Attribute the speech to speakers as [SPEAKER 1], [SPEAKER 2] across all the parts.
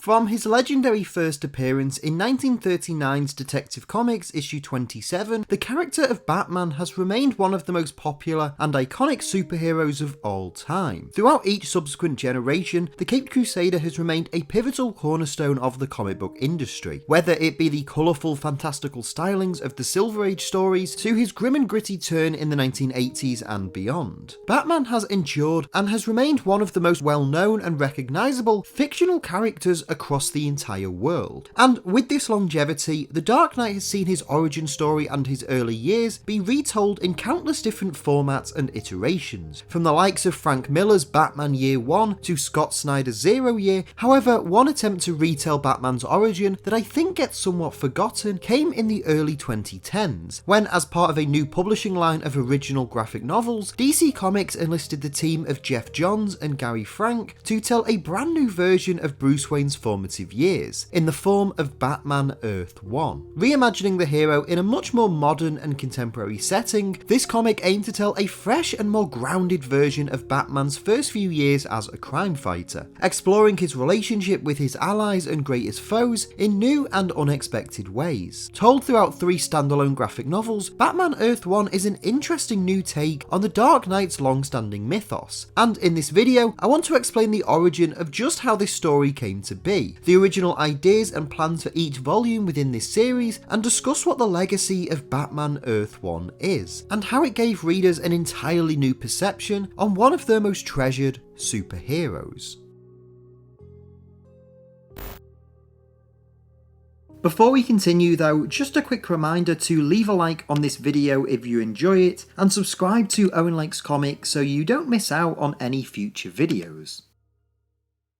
[SPEAKER 1] From his legendary first appearance in 1939's Detective Comics issue 27, the character of Batman has remained one of the most popular and iconic superheroes of all time. Throughout each subsequent generation, the Caped Crusader has remained a pivotal cornerstone of the comic book industry, whether it be the colourful, fantastical stylings of the Silver Age stories to his grim and gritty turn in the 1980s and beyond. Batman has endured and has remained one of the most well-known and recognisable fictional characters across the entire world. And with this longevity, The Dark Knight has seen his origin story and his early years be retold in countless different formats and iterations, from the likes of Frank Miller's Batman Year One to Scott Snyder's Zero Year. However, one attempt to retell Batman's origin that I think gets somewhat forgotten came in the early 2010s, when, as part of a new publishing line of original graphic novels, DC Comics enlisted the team of Geoff Johns and Gary Frank to tell a brand new version of Bruce Wayne's formative years, in the form of Batman Earth 1. Reimagining the hero in a much more modern and contemporary setting, this comic aimed to tell a fresh and more grounded version of Batman's first few years as a crime fighter, exploring his relationship with his allies and greatest foes in new and unexpected ways. Told throughout 3 standalone graphic novels, Batman Earth 1 is an interesting new take on the Dark Knight's long-standing mythos, and in this video I want to explain the origin of just how this story came to be, the original ideas and plans for each volume within this series, and discuss what the legacy of Batman Earth 1 is, and how it gave readers an entirely new perception on one of their most treasured superheroes. Before we continue though, just a quick reminder to leave a like on this video if you enjoy it, and subscribe to Owen Likes Comics so you don't miss out on any future videos.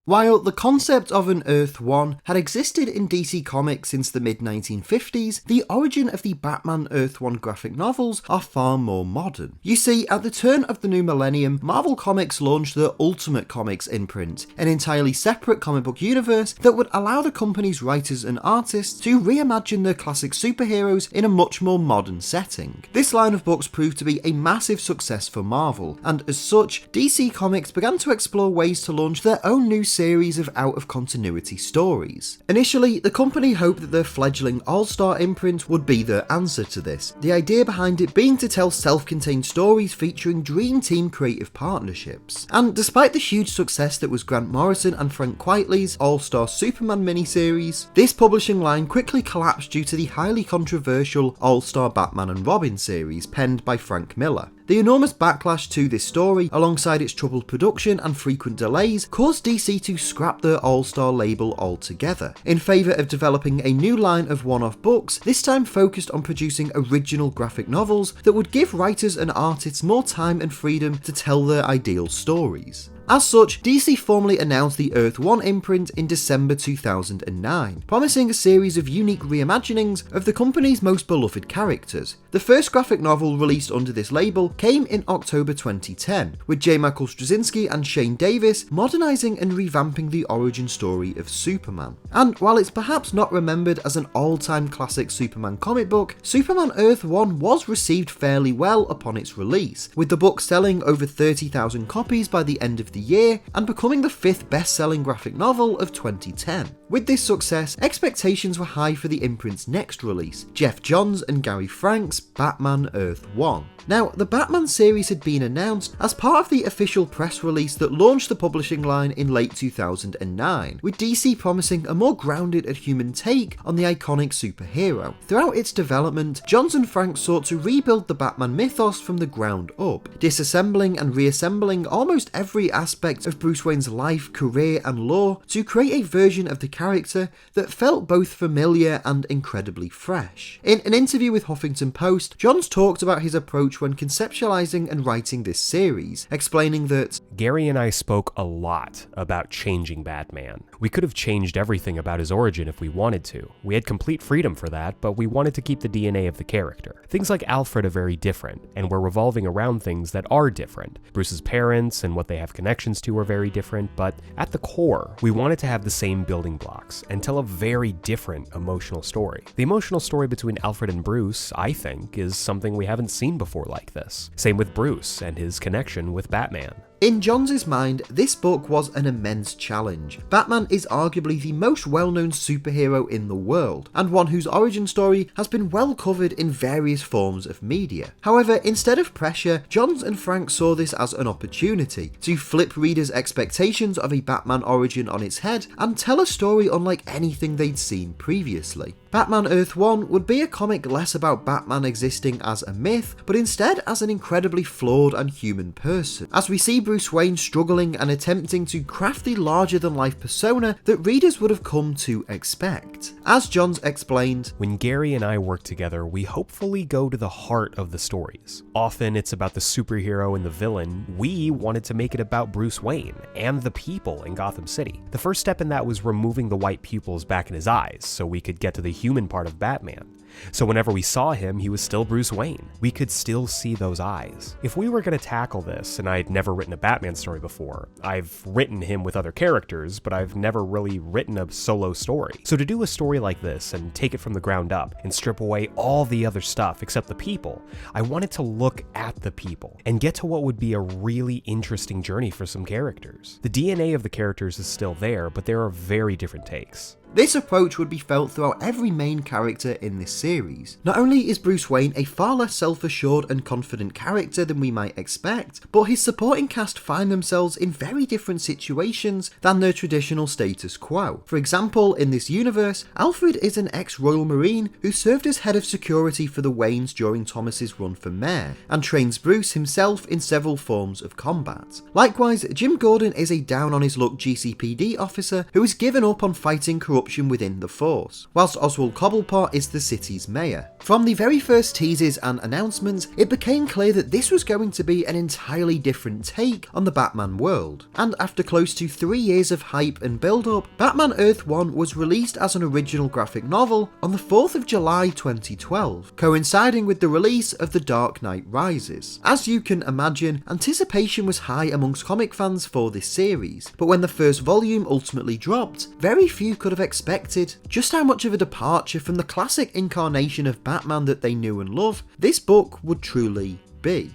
[SPEAKER 1] While the concept of an Earth 1 had existed in DC Comics since the mid-1950s, the origin of the Batman Earth 1 graphic novels are far more modern. You see, at the turn of the new millennium, Marvel Comics launched the Ultimate Comics imprint, an entirely separate comic book universe that would allow the company's writers and artists to reimagine their classic superheroes in a much more modern setting. This line of books proved to be a massive success for Marvel, and as such, DC Comics began to explore ways to launch their own new series of out-of-continuity stories. Initially, the company hoped that their fledgling All-Star imprint would be their answer to this, the idea behind it being to tell self-contained stories featuring Dream Team creative partnerships. And despite the huge success that was Grant Morrison and Frank Quitely's All-Star Superman miniseries, this publishing line quickly collapsed due to the highly controversial All-Star Batman and Robin series penned by Frank Miller. The enormous backlash to this story, alongside its troubled production and frequent delays, caused DC to scrap their All-Star label altogether, in favour of developing a new line of one-off books, this time focused on producing original graphic novels that would give writers and artists more time and freedom to tell their ideal stories. As such, DC formally announced the Earth 1 imprint in December 2009, promising a series of unique reimaginings of the company's most beloved characters. The first graphic novel released under this label came in October 2010, with J. Michael Straczynski and Shane Davis modernising and revamping the origin story of Superman. And while it's perhaps not remembered as an all-time classic Superman comic book, Superman Earth 1 was received fairly well upon its release, with the book selling over 30,000 copies by the end of the year and becoming the 5th best-selling graphic novel of 2010. With this success, expectations were high for the imprint's next release, Geoff Johns and Gary Frank's Batman Earth 1. Now, the Batman series had been announced as part of the official press release that launched the publishing line in late 2009, with DC promising a more grounded and human take on the iconic superhero. Throughout its development, Johns and Frank sought to rebuild the Batman mythos from the ground up, disassembling and reassembling almost every aspect of Bruce Wayne's life, career and lore to create a version of the character that felt both familiar and incredibly fresh. In an interview with Huffington Post, Johns talked about his approach when conceptualizing and writing this series, explaining that
[SPEAKER 2] Gary and I spoke a lot about changing Batman. We could have changed everything about his origin if we wanted to. We had complete freedom for that, but we wanted to keep the DNA of the character. Things like Alfred are very different, and we're revolving around things that are different. Bruce's parents and what they have connections to are very different, but at the core, we wanted to have the same building blocks and tell a very different emotional story. The emotional story between Alfred and Bruce, I think, is something we haven't seen before like this. Same with Bruce and his connection with Batman.
[SPEAKER 1] In Johns' mind, this book was an immense challenge. Batman is arguably the most well-known superhero in the world, and one whose origin story has been well covered in various forms of media. However, instead of pressure, Johns and Frank saw this as an opportunity to flip readers' expectations of a Batman origin on its head and tell a story unlike anything they'd seen previously. Batman Earth 1 would be a comic less about Batman existing as a myth, but instead as an incredibly flawed and human person, as we see Bruce Wayne struggling and attempting to craft the larger-than-life persona that readers would have come to expect. As Johns explained,
[SPEAKER 2] "When Gary and I work together, we hopefully go to the heart of the stories. Often it's about the superhero and the villain. We wanted to make it about Bruce Wayne and the people in Gotham City. The first step in that was removing the white pupils back in his eyes so we could get to the human part of Batman. So whenever we saw him, he was still Bruce Wayne. We could still see those eyes. If we were going to tackle this, and I'd never written a Batman story before, I've written him with other characters, but I've never really written a solo story. So to do a story like this and take it from the ground up and strip away all the other stuff except the people, I wanted to look at the people and get to what would be a really interesting journey for some characters. The DNA of the characters is still there, but there are very different takes."
[SPEAKER 1] This approach would be felt throughout every main character in this series. Not only is Bruce Wayne a far less self-assured and confident character than we might expect, but his supporting cast find themselves in very different situations than their traditional status quo. For example, in this universe, Alfred is an ex-Royal Marine who served as head of security for the Waynes during Thomas's run for mayor, and trains Bruce himself in several forms of combat. Likewise, Jim Gordon is a down-on-his-luck GCPD officer who has given up on fighting corruption within the force, whilst Oswald Cobblepot is the city's mayor. From the very first teasers and announcements, it became clear that this was going to be an entirely different take on the Batman world, and after close to 3 years of hype and build-up, Batman Earth 1 was released as an original graphic novel on the 4th of July 2012, coinciding with the release of The Dark Knight Rises. As you can imagine, anticipation was high amongst comic fans for this series, but when the first volume ultimately dropped, very few could have expected just how much of a departure from the classic incarnation of Batman that they knew and loved this book would truly be.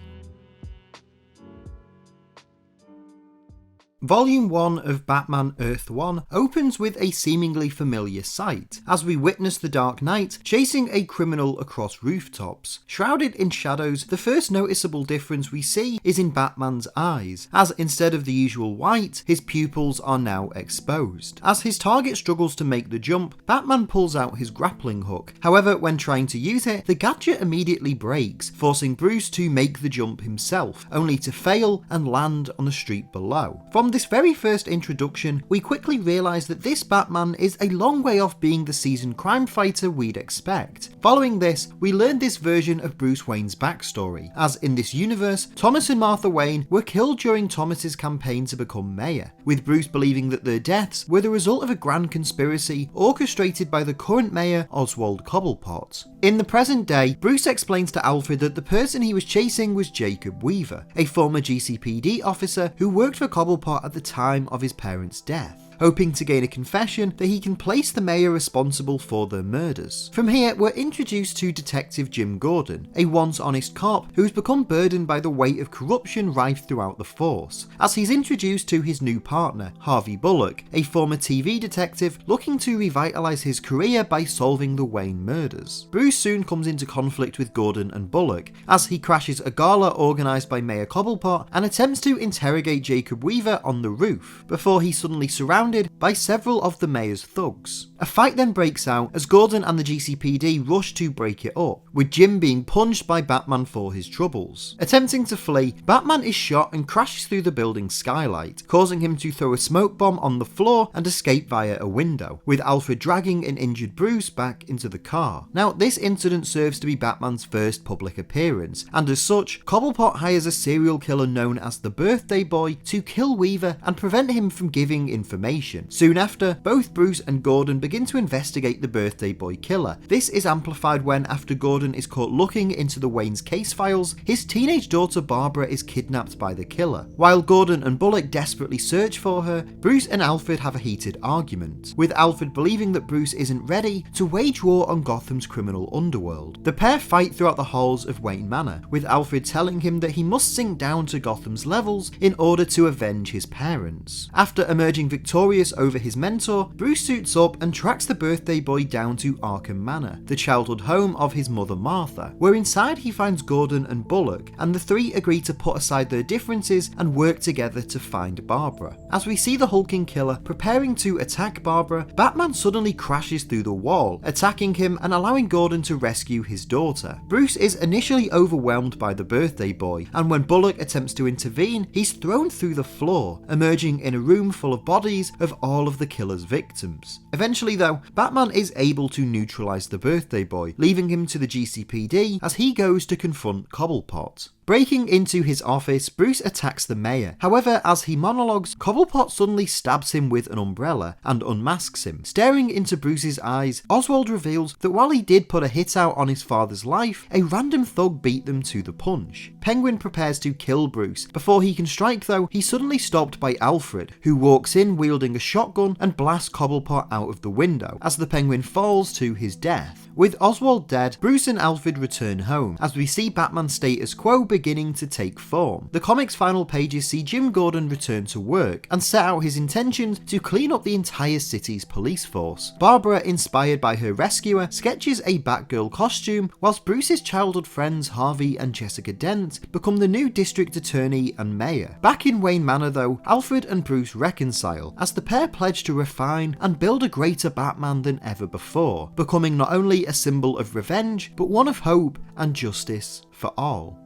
[SPEAKER 1] Volume 1 of Batman Earth 1 opens with a seemingly familiar sight, as we witness the Dark Knight chasing a criminal across rooftops. Shrouded in shadows, the first noticeable difference we see is in Batman's eyes, as instead of the usual white, his pupils are now exposed. As his target struggles to make the jump, Batman pulls out his grappling hook. However, when trying to use it, the gadget immediately breaks, forcing Bruce to make the jump himself, only to fail and land on the street below. From this very first introduction, we quickly realise that this Batman is a long way off being the seasoned crime fighter we'd expect. Following this, we learn this version of Bruce Wayne's backstory, as in this universe, Thomas and Martha Wayne were killed during Thomas's campaign to become mayor, with Bruce believing that their deaths were the result of a grand conspiracy orchestrated by the current mayor, Oswald Cobblepot. In the present day, Bruce explains to Alfred that the person he was chasing was Jacob Weaver, a former GCPD officer who worked for Cobblepot at the time of his parents' death, hoping to gain a confession that he can place the mayor responsible for their murders. From here, we're introduced to Detective Jim Gordon, a once honest cop who's become burdened by the weight of corruption rife throughout the force, as he's introduced to his new partner, Harvey Bullock, a former TV detective looking to revitalise his career by solving the Wayne murders. Bruce soon comes into conflict with Gordon and Bullock, as he crashes a gala organised by Mayor Cobblepot and attempts to interrogate Jacob Weaver on the roof, before he's suddenly surrounded by several of the mayor's thugs. A fight then breaks out as Gordon and the GCPD rush to break it up, with Jim being punched by Batman for his troubles. Attempting to flee, Batman is shot and crashes through the building's skylight, causing him to throw a smoke bomb on the floor and escape via a window, with Alfred dragging an injured Bruce back into the car. Now, this incident serves to be Batman's first public appearance, and as such, Cobblepot hires a serial killer known as the Birthday Boy to kill Weaver and prevent him from giving information. information. Soon after, both Bruce and Gordon begin to investigate the birthday boy killer. This is amplified when, after Gordon is caught looking into the Wayne's case files, his teenage daughter Barbara is kidnapped by the killer. While Gordon and Bullock desperately search for her, Bruce and Alfred have a heated argument, with Alfred believing that Bruce isn't ready to wage war on Gotham's criminal underworld. The pair fight throughout the halls of Wayne Manor, with Alfred telling him that he must sink down to Gotham's levels in order to avenge his parents. After emerging victorious over his mentor, Bruce suits up and tracks the birthday boy down to Arkham Manor, the childhood home of his mother Martha, where inside he finds Gordon and Bullock, and the three agree to put aside their differences and work together to find Barbara. As we see the hulking killer preparing to attack Barbara, Batman suddenly crashes through the wall, attacking him and allowing Gordon to rescue his daughter. Bruce is initially overwhelmed by the birthday boy, and when Bullock attempts to intervene, he's thrown through the floor, emerging in a room full of bodies of all of the killer's victims. Eventually though, Batman is able to neutralize the birthday boy, leaving him to the GCPD as he goes to confront Cobblepot. Breaking into his office, Bruce attacks the mayor. However, as he monologues, Cobblepot suddenly stabs him with an umbrella and unmasks him. Staring into Bruce's eyes, Oswald reveals that while he did put a hit out on his father's life, a random thug beat them to the punch. Penguin prepares to kill Bruce. Before he can strike though, he's suddenly stopped by Alfred, who walks in wielding a shotgun and blasts Cobblepot out of the window, as the Penguin falls to his death. With Oswald dead, Bruce and Alfred return home, as we see Batman's status quo beginning to take form. The comic's final pages see Jim Gordon return to work, and set out his intentions to clean up the entire city's police force. Barbara, inspired by her rescuer, sketches a Batgirl costume, whilst Bruce's childhood friends Harvey and Jessica Dent become the new district attorney and mayor. Back in Wayne Manor though, Alfred and Bruce reconcile, as the pair pledge to refine and build a greater Batman than ever before, becoming not only a symbol of revenge, but one of hope and justice for all.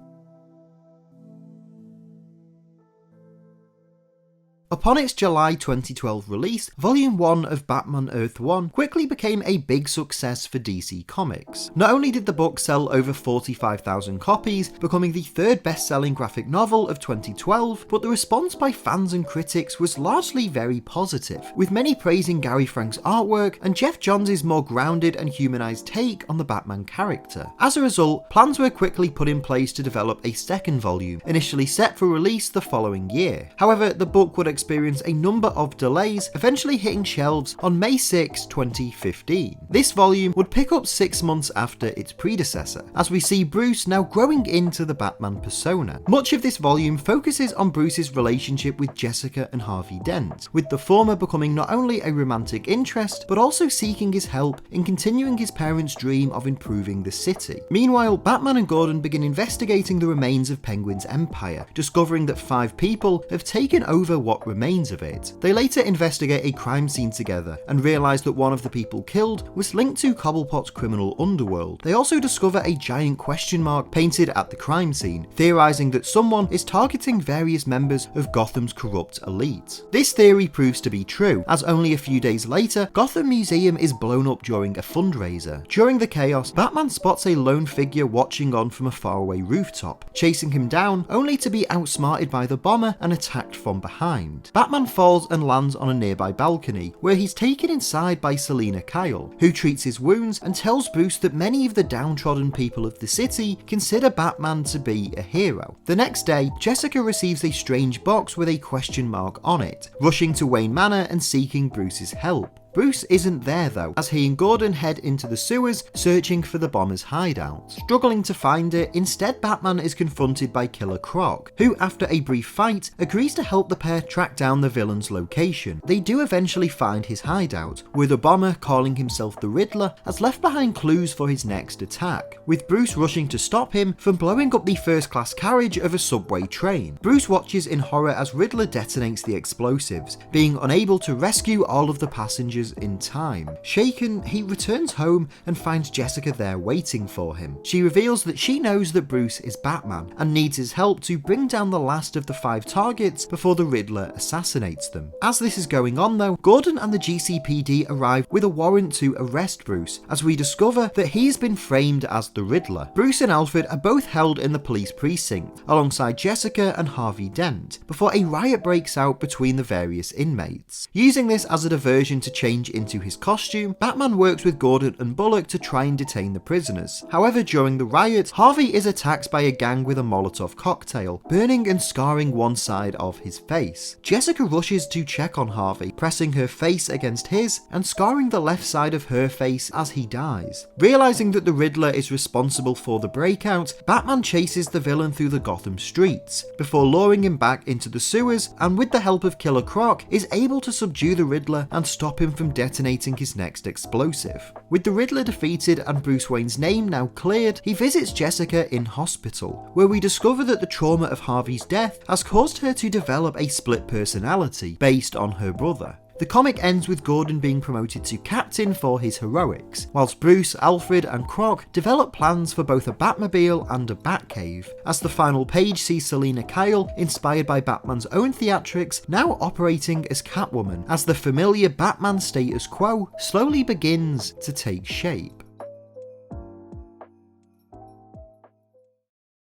[SPEAKER 1] Upon its July 2012 release, Volume 1 of Batman Earth 1 quickly became a big success for DC Comics. Not only did the book sell over 45,000 copies, becoming the third best-selling graphic novel of 2012, but the response by fans and critics was largely very positive, with many praising Gary Frank's artwork and Geoff Johns' more grounded and humanized take on the Batman character. As a result, plans were quickly put in place to develop a second volume, initially set for release the following year. However, the book would experience a number of delays, eventually hitting shelves on May 6, 2015. This volume would pick up 6 months after its predecessor, as we see Bruce now growing into the Batman persona. Much of this volume focuses on Bruce's relationship with Jessica and Harvey Dent, with the former becoming not only a romantic interest, but also seeking his help in continuing his parents' dream of improving the city. Meanwhile, Batman and Gordon begin investigating the remains of Penguin's empire, discovering that 5 people have taken over what remains of it. They later investigate a crime scene together and realise that one of the people killed was linked to Cobblepot's criminal underworld. They also discover a giant question mark painted at the crime scene, theorising that someone is targeting various members of Gotham's corrupt elite. This theory proves to be true, as only a few days later, Gotham Museum is blown up during a fundraiser. During the chaos, Batman spots a lone figure watching on from a faraway rooftop, chasing him down only to be outsmarted by the bomber and attacked from behind. Batman falls and lands on a nearby balcony, where he's taken inside by Selina Kyle, who treats his wounds and tells Bruce that many of the downtrodden people of the city consider Batman to be a hero. The next day, Jessica receives a strange box with a question mark on it, rushing to Wayne Manor and seeking Bruce's help. Bruce isn't there though, as he and Gordon head into the sewers searching for the bomber's hideout. Struggling to find it, instead Batman is confronted by Killer Croc, who after a brief fight agrees to help the pair track down the villain's location. They do eventually find his hideout, with the bomber calling himself the Riddler has left behind clues for his next attack, with Bruce rushing to stop him from blowing up the first-class carriage of a subway train. Bruce watches in horror as Riddler detonates the explosives, being unable to rescue all of the passengers changes in time. Shaken, he returns home and finds Jessica there waiting for him. She reveals that she knows that Bruce is Batman and needs his help to bring down the last of the 5 targets before the Riddler assassinates them. As this is going on though, Gordon and the GCPD arrive with a warrant to arrest Bruce, as we discover that he has been framed as the Riddler. Bruce and Alfred are both held in the police precinct, alongside Jessica and Harvey Dent, before a riot breaks out between the various inmates. Using this as a diversion to change into his costume, Batman works with Gordon and Bullock to try and detain the prisoners. However, during the riot, Harvey is attacked by a gang with a Molotov cocktail, burning and scarring one side of his face. Jessica rushes to check on Harvey, pressing her face against his and scarring the left side of her face as he dies. Realizing that the Riddler is responsible for the breakout, Batman chases the villain through the Gotham streets, before luring him back into the sewers, and with the help of Killer Croc, is able to subdue the Riddler and stop him from detonating his next explosive. With the Riddler defeated and Bruce Wayne's name now cleared, he visits Jessica in hospital, where we discover that the trauma of Harvey's death has caused her to develop a split personality based on her brother. The comic ends with Gordon being promoted to captain for his heroics, whilst Bruce, Alfred and Croc develop plans for both a Batmobile and a Batcave, as the final page sees Selina Kyle, inspired by Batman's own theatrics, now operating as Catwoman, as the familiar Batman status quo slowly begins to take shape.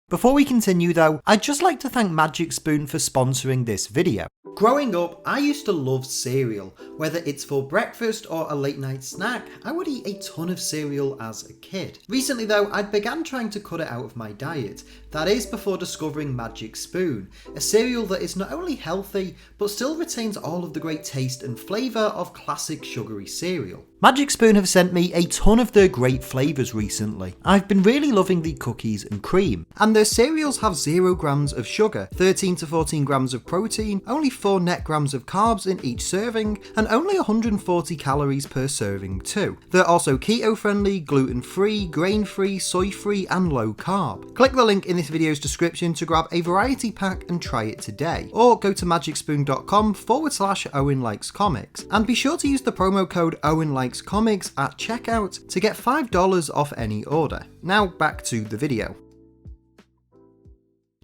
[SPEAKER 1] Before we continue though, I'd just like to thank Magic Spoon for sponsoring this video. Growing up, I used to love cereal. Whether it's for breakfast or a late night snack, I would eat a ton of cereal as a kid. Recently though, I began trying to cut it out of my diet. That is before discovering Magic Spoon, a cereal that is not only healthy, but still retains all of the great taste and flavour of classic sugary cereal. Magic Spoon have sent me a ton of their great flavours recently. I've been really loving the cookies and cream, and their cereals have 0 grams of sugar, 13 to 14 grams of protein, only 4 net grams of carbs in each serving, and only 140 calories per serving too. They're also keto friendly, gluten free, grain free, soy free and low carb. Click the link in this video's description to grab a variety pack and try it today, or go to magicspoon.com/OwenLikesComics, and be sure to use the promo code OwenLikesComics at checkout to get $5 off any order. Now back to the video.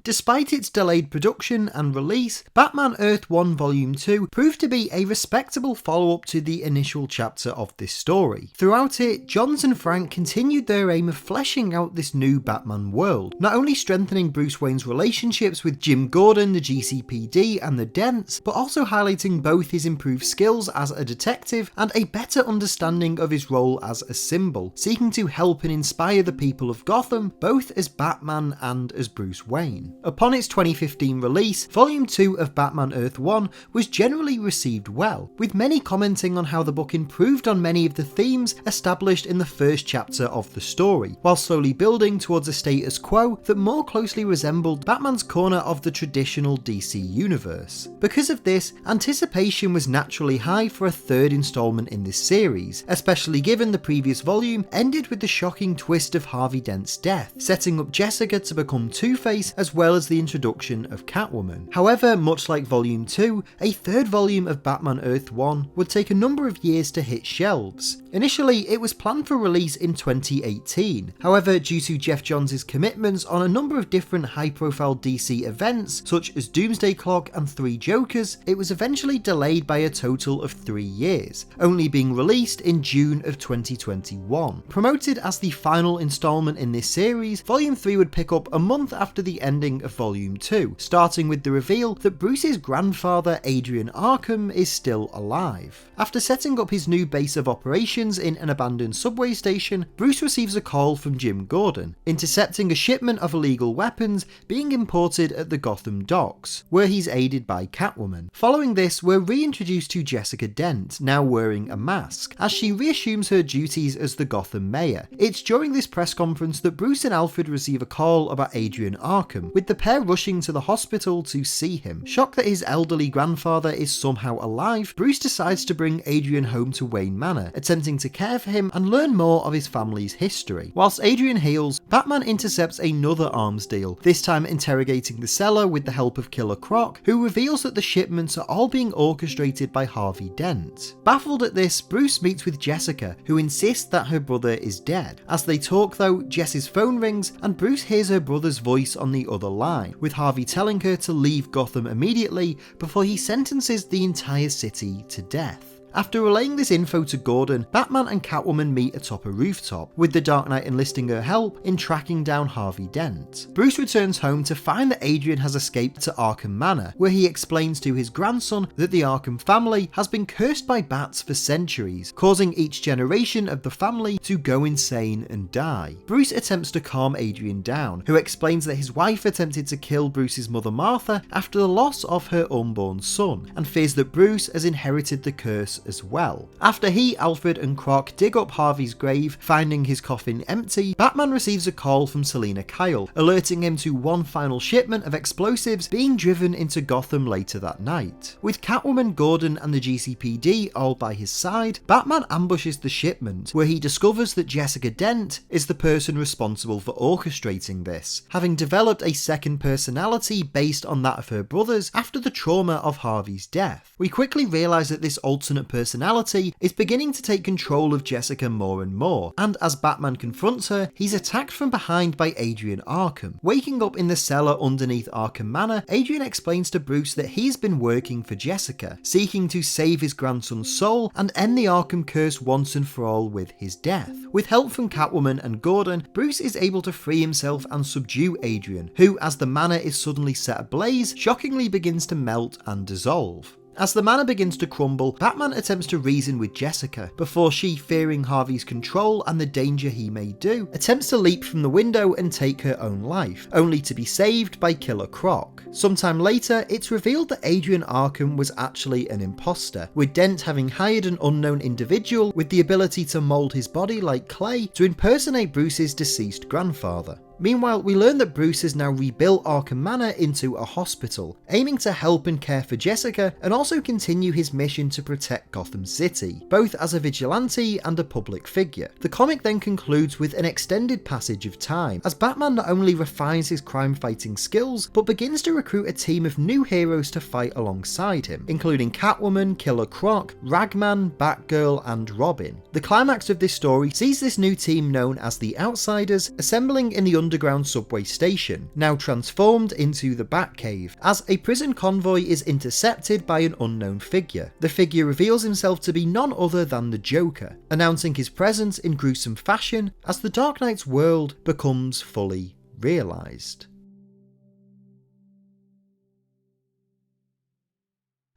[SPEAKER 1] Despite its delayed production and release, Batman Earth 1 Volume 2 proved to be a respectable follow-up to the initial chapter of this story. Throughout it, Johns and Frank continued their aim of fleshing out this new Batman world, not only strengthening Bruce Wayne's relationships with Jim Gordon, the GCPD and the Dents, but also highlighting both his improved skills as a detective and a better understanding of his role as a symbol, seeking to help and inspire the people of Gotham, both as Batman and as Bruce Wayne. Upon its 2015 release, Volume 2 of Batman Earth 1 was generally received well, with many commenting on how the book improved on many of the themes established in the first chapter of the story, while slowly building towards a status quo that more closely resembled Batman's corner of the traditional DC universe. Because of this, anticipation was naturally high for a third installment in this series, especially given the previous volume ended with the shocking twist of Harvey Dent's death, setting up Jessica to become Two-Face as well as the introduction of Catwoman. However, much like Volume 2, a third volume of Batman Earth 1 would take a number of years to hit shelves. Initially, it was planned for release in 2018. However, due to Geoff Johns' commitments on a number of different high-profile DC events, such as Doomsday Clock and 3 Jokers, it was eventually delayed by a total of 3 years, only being released in June of 2021. Promoted as the final installment in this series, Volume 3 would pick up a month after the ending of Volume 2, starting with the reveal that Bruce's grandfather Adrian Arkham is still alive. After setting up his new base of operations in an abandoned subway station, Bruce receives a call from Jim Gordon, intercepting a shipment of illegal weapons being imported at the Gotham docks, where he's aided by Catwoman. Following this, we're reintroduced to Jessica Dent, now wearing a mask, as she reassumes her duties as the Gotham mayor. It's during this press conference that Bruce and Alfred receive a call about Adrian Arkham, with the pair rushing to the hospital to see him. Shocked that his elderly grandfather is somehow alive, Bruce decides to bring Adrian home to Wayne Manor, attempting to care for him and learn more of his family's history. Whilst Adrian heals, Batman intercepts another arms deal, this time interrogating the seller with the help of Killer Croc, who reveals that the shipments are all being orchestrated by Harvey Dent. Baffled at this, Bruce meets with Jessica, who insists that her brother is dead. As they talk though, Jess's phone rings and Bruce hears her brother's voice on the other line, with Harvey telling her to leave Gotham immediately before he sentences the entire city to death. After relaying this info to Gordon, Batman and Catwoman meet atop a rooftop, with the Dark Knight enlisting her help in tracking down Harvey Dent. Bruce returns home to find that Adrian has escaped to Arkham Manor, where he explains to his grandson that the Arkham family has been cursed by bats for centuries, causing each generation of the family to go insane and die. Bruce attempts to calm Adrian down, who explains that his wife attempted to kill Bruce's mother Martha after the loss of her unborn son, and fears that Bruce has inherited the curse as well. After he, Alfred and Croc dig up Harvey's grave, finding his coffin empty, Batman receives a call from Selina Kyle, alerting him to one final shipment of explosives being driven into Gotham later that night. With Catwoman, Gordon and the GCPD all by his side, Batman ambushes the shipment, where he discovers that Jessica Dent is the person responsible for orchestrating this, having developed a second personality based on that of her brother's after the trauma of Harvey's death. We quickly realise that this alternate personality is beginning to take control of Jessica more and more, and as Batman confronts her, he's attacked from behind by Adrian Arkham. Waking up in the cellar underneath Arkham Manor, Adrian explains to Bruce that he's been working for Jessica, seeking to save his grandson's soul and end the Arkham curse once and for all with his death. With help from Catwoman and Gordon, Bruce is able to free himself and subdue Adrian, who, as the manor is suddenly set ablaze, shockingly begins to melt and dissolve. As the manor begins to crumble, Batman attempts to reason with Jessica, before she, fearing Harvey's control and the danger he may do, attempts to leap from the window and take her own life, only to be saved by Killer Croc. Sometime later, it's revealed that Adrian Arkham was actually an imposter, with Dent having hired an unknown individual with the ability to mould his body like clay to impersonate Bruce's deceased grandfather. Meanwhile, we learn that Bruce has now rebuilt Arkham Manor into a hospital, aiming to help and care for Jessica and also continue his mission to protect Gotham City, both as a vigilante and a public figure. The comic then concludes with an extended passage of time, as Batman not only refines his crime-fighting skills, but begins to recruit a team of new heroes to fight alongside him, including Catwoman, Killer Croc, Ragman, Batgirl and Robin. The climax of this story sees this new team known as the Outsiders assembling in the underground subway station, now transformed into the Batcave, as a prison convoy is intercepted by an unknown figure. The figure reveals himself to be none other than the Joker, announcing his presence in gruesome fashion as the Dark Knight's world becomes fully realised.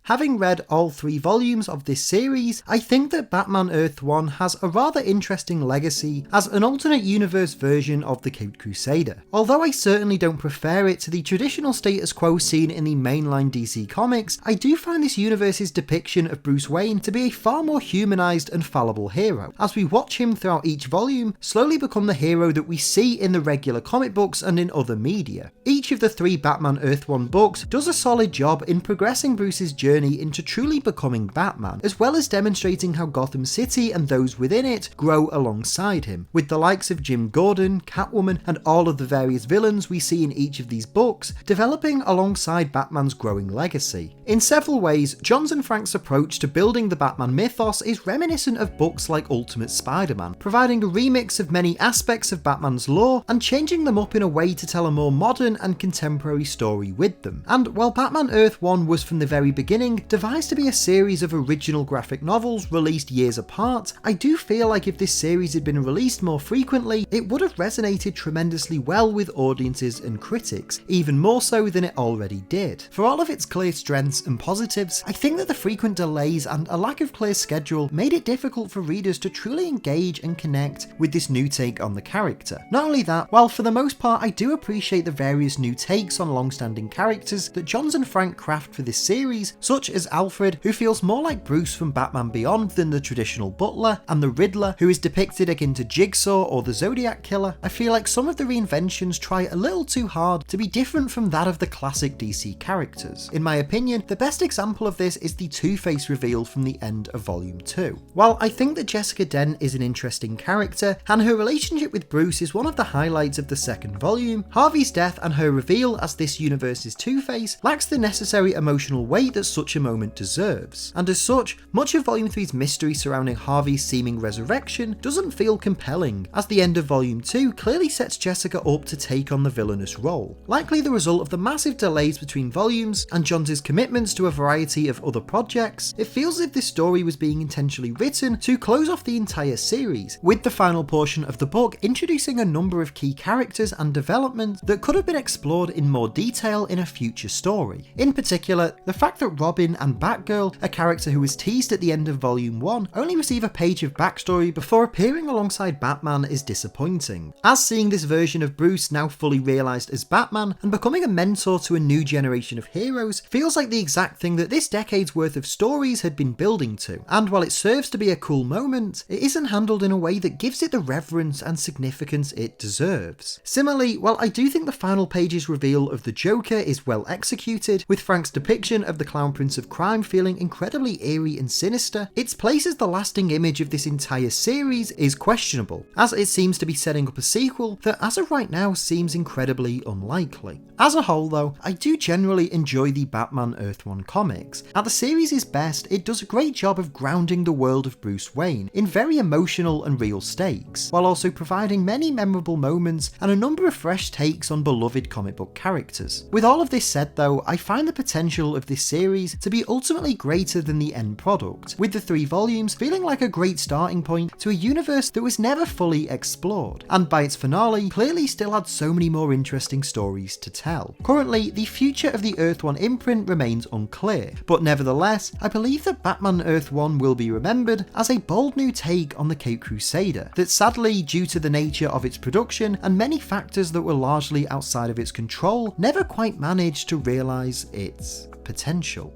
[SPEAKER 1] Having read all 3 volumes of this series, I think that Batman Earth 1 has a rather interesting legacy as an alternate universe version of the Caped Crusader. Although I certainly don't prefer it to the traditional status quo seen in the mainline DC comics, I do find this universe's depiction of Bruce Wayne to be a far more humanised and fallible hero, as we watch him throughout each volume slowly become the hero that we see in the regular comic books and in other media. Each of the 3 Batman Earth 1 books does a solid job in progressing Bruce's journey into truly becoming Batman, as well as demonstrating how Gotham City and those within it grow alongside him, with the likes of Jim Gordon, Catwoman and all of the various villains we see in each of these books developing alongside Batman's growing legacy. In several ways, Johns and Frank's approach to building the Batman mythos is reminiscent of books like Ultimate Spider-Man, providing a remix of many aspects of Batman's lore and changing them up in a way to tell a more modern and contemporary story with them. And while Batman Earth 1 was from the very beginning devised to be a series of original graphic novels released years apart, I do feel like if this series had been released more frequently, it would have resonated tremendously well with audiences and critics, even more so than it already did. For all of its clear strengths and positives, I think that the frequent delays and a lack of clear schedule made it difficult for readers to truly engage and connect with this new take on the character. Not only that, while for the most part I do appreciate the various new takes on long-standing characters that Johns and Frank craft for this series, such as Alfred, who feels more like Bruce from Batman Beyond than the traditional butler, and the Riddler, who is depicted akin to Jigsaw or the Zodiac Killer. I feel like some of the reinventions try a little too hard to be different from that of the classic DC characters. In my opinion, the best example of this is the Two-Face reveal from the end of Volume 2. While I think that Jessica Dent is an interesting character, and her relationship with Bruce is one of the highlights of the second volume, Harvey's death and her reveal as this universe's Two-Face lacks the necessary emotional weight that such a moment deserves, and as such, much of Volume 3's mystery surrounding Harvey's seeming resurrection doesn't feel compelling, as the end of Volume 2 clearly sets Jessica up to take on the villainous role, likely the result of the massive delays between volumes and Johns' commitments to a variety of other projects. It feels as if this story was being intentionally written to close off the entire series, with the final portion of the book introducing a number of key characters and developments that could have been explored in more detail in a future story. In particular, the fact that Robin and Batgirl, a character who was teased at the end of Volume 1, only receive a page of backstory before appearing alongside Batman is disappointing, as seeing this version of Bruce now fully realised as Batman and becoming a mentor to a new generation of heroes feels like the exact thing that this decade's worth of stories had been building to, and while it serves to be a cool moment, it isn't handled in a way that gives it the reverence and significance it deserves. Similarly, while I do think the final page's reveal of the Joker is well executed, with Frank's depiction of the Clown Prince of Crime feeling incredibly eerie and sinister, its place as the lasting image of this entire series is questionable, as it seems to be setting up a sequel that as of right now seems incredibly unlikely. As a whole though, I do generally enjoy the Batman Earth 1 comics. At the series' best, it does a great job of grounding the world of Bruce Wayne in very emotional and real stakes, while also providing many memorable moments and a number of fresh takes on beloved comic book characters. With all of this said though, I find the potential of this series to be ultimately greater than the end product, with the 3 volumes feeling like a great starting point to a universe that was never fully explored, and by its finale clearly still had so many more interesting stories to tell. Currently, the future of the Earth 1 imprint remains unclear, but nevertheless, I believe that Batman Earth 1 will be remembered as a bold new take on the Caped Crusader that sadly, due to the nature of its production and many factors that were largely outside of its control, never quite managed to realise its potential.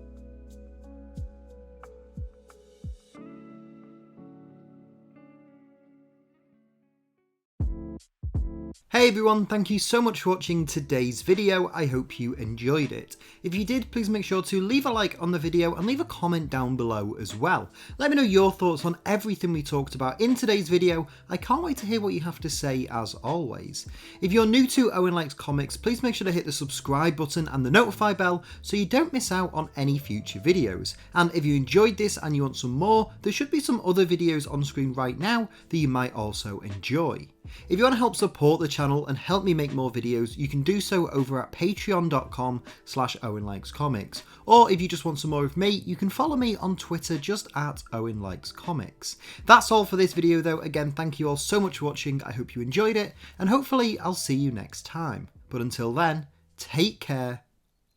[SPEAKER 1] Hey everyone, thank you so much for watching today's video. I hope you enjoyed it. If you did, please make sure to leave a like on the video and leave a comment down below as well. Let me know your thoughts on everything we talked about in today's video. I can't wait to hear what you have to say as always. If you're new to Owen Likes Comics, please make sure to hit the subscribe button and the notify bell so you don't miss out on any future videos. And if you enjoyed this and you want some more, there should be some other videos on screen right now that you might also enjoy. If you want to help support the channel and help me make more videos, you can do so over at patreon.com/OwenLikesComics. Or if you just want some more of me, you can follow me on Twitter just at OwenLikesComics. That's all for this video though. Again, thank you all so much for watching. I hope you enjoyed it, and hopefully I'll see you next time. But until then, take care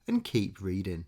[SPEAKER 1] and keep reading.